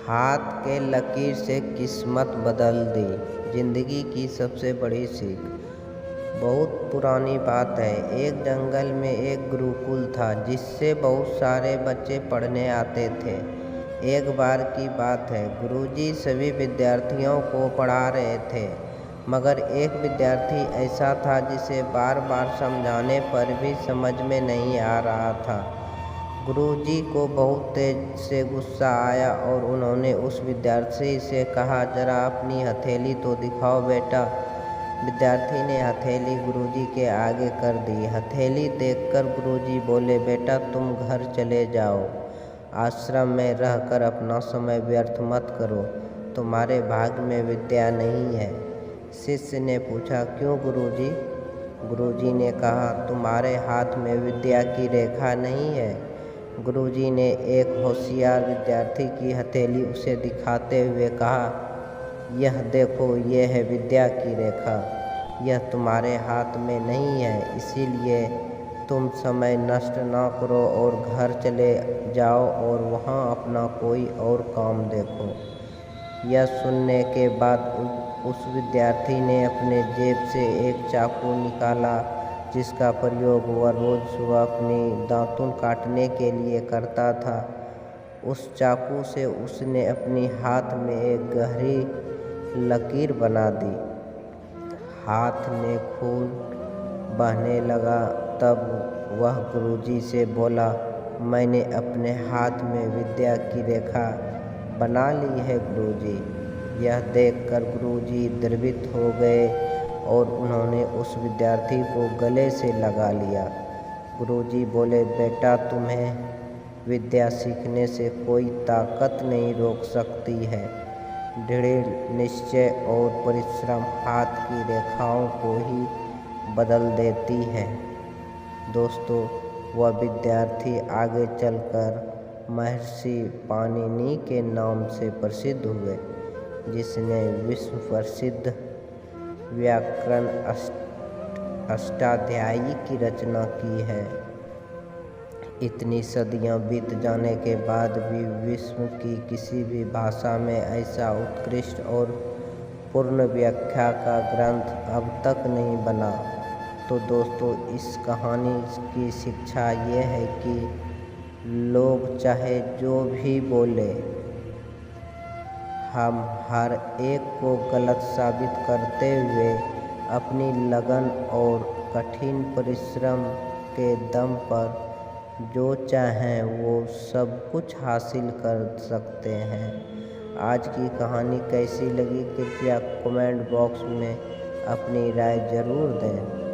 हाथ के लकीर से किस्मत बदल दी। जिंदगी की सबसे बड़ी सीख। बहुत पुरानी बात है। एक जंगल में एक गुरुकुल था जिससे बहुत सारे बच्चे पढ़ने आते थे। एक बार की बात है, गुरुजी सभी विद्यार्थियों को पढ़ा रहे थे, मगर एक विद्यार्थी ऐसा था जिसे बार बार समझाने पर भी समझ में नहीं आ रहा था। गुरुजी को बहुत तेज से गुस्सा आया और उन्होंने उस विद्यार्थी से कहा, जरा अपनी हथेली तो दिखाओ बेटा। विद्यार्थी ने हथेली गुरुजी के आगे कर दी। हथेली देखकर गुरुजी बोले, बेटा तुम घर चले जाओ। आश्रम में रहकर अपना समय व्यर्थ मत करो। तुम्हारे भाग्य में विद्या नहीं है। शिष्य ने पूछा, क्यों गुरुजी? गुरुजी ने कहा, तुम्हारे हाथ में विद्या की रेखा नहीं है। गुरुजी ने एक होशियार विद्यार्थी की हथेली उसे दिखाते हुए कहा, यह देखो, यह है विद्या की रेखा। यह तुम्हारे हाथ में नहीं है, इसीलिए तुम समय नष्ट न करो और घर चले जाओ और वहाँ अपना कोई और काम देखो। यह सुनने के बाद उस विद्यार्थी ने अपने जेब से एक चाकू निकाला, जिसका प्रयोग वह रोज सुबह अपनी दातुन काटने के लिए करता था। उस चाकू से उसने अपने हाथ में एक गहरी लकीर बना दी। हाथ में खून बहने लगा। तब वह गुरुजी से बोला, मैंने अपने हाथ में विद्या की रेखा बना ली है गुरुजी। यह देखकर गुरुजी द्रवित हो गए और उन्होंने उस विद्यार्थी को गले से लगा लिया। गुरुजी बोले, बेटा तुम्हें विद्या सीखने से कोई ताकत नहीं रोक सकती है। दृढ़ निश्चय और परिश्रम हाथ की रेखाओं को ही बदल देती है। दोस्तों, वह विद्यार्थी आगे चलकर महर्षि पाणिनि के नाम से प्रसिद्ध हुए, जिसने विश्व प्रसिद्ध व्याकरण अष्टाध्यायी की रचना की है। इतनी सदियां बीत जाने के बाद भी विश्व की किसी भी भाषा में ऐसा उत्कृष्ट और पूर्ण व्याख्या का ग्रंथ अब तक नहीं बना। तो दोस्तों, इस कहानी की शिक्षा ये है कि लोग चाहे जो भी बोले, हम हर एक को गलत साबित करते हुए अपनी लगन और कठिन परिश्रम के दम पर जो चाहें वो सब कुछ हासिल कर सकते हैं। आज की कहानी कैसी लगी, कृपया कमेंट बॉक्स में अपनी राय ज़रूर दें।